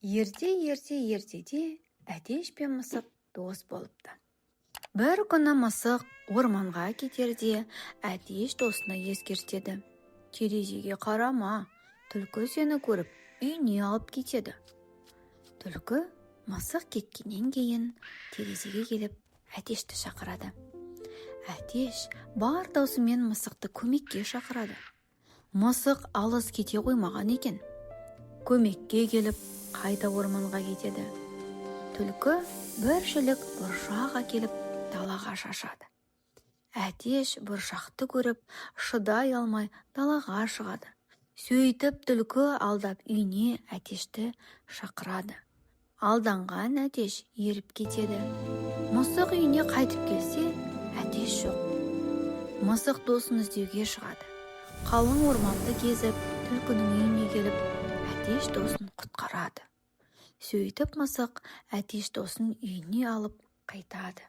Ертеде әтеш пен мысық дос болыпты. Бір күні мысық орманға кетерде әтеш досына ескертеді. Терезеге қарама, түлкі сені көріп үйіне алып кетеді. Түлкі мысық кеткеннен кейін терезеге келіп әтешті шақырады. Әтеш бар даусымен мысықты көмекке шақырады. Мысық алыс кете қоймаған екен. Көмекке келіп қайта орманға кетеді. Түлкі бір шілік бұршақ әкеліп далаға шашады. Әтеш бұршақты көріп шыдай алмай далаға шығады. Сөйтіп түлкі алдап үйіне әтешті шақырады. Алданған әтеш еріп кетеді. Мысық үйіне қайтып келсе, әтеш жоқ. Мысық досын іздеуге шығады. Қалың орманды кезіп, түлкінің үйіне келіп, әтеш досын құтқарады. Сөйтіп мысық әтеш досын үйіне алып қайтады.